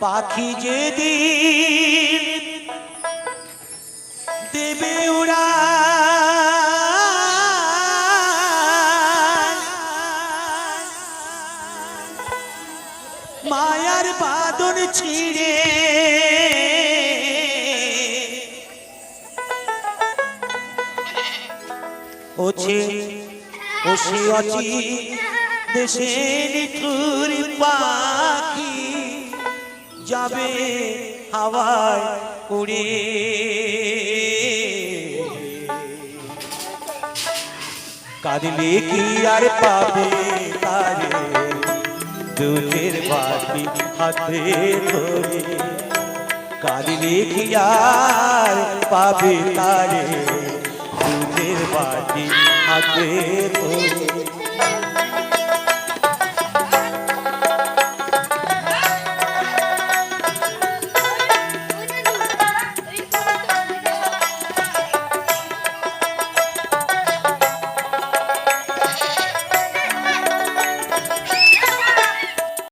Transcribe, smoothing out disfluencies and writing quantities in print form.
পাখি যেদিন দেবে উড়া মায়ার বাঁধন ছিঁড়ে ওছে ওসে অচি দেশে নিঠুর পাখি যাবে হাওয়ায় উড়ে কাঁদলে কি আর পাবে তারে দুধের বাটি হাতে ধরে কাঁদলে কি আর পাবে তারে দুধের বাটি হাতে ধরে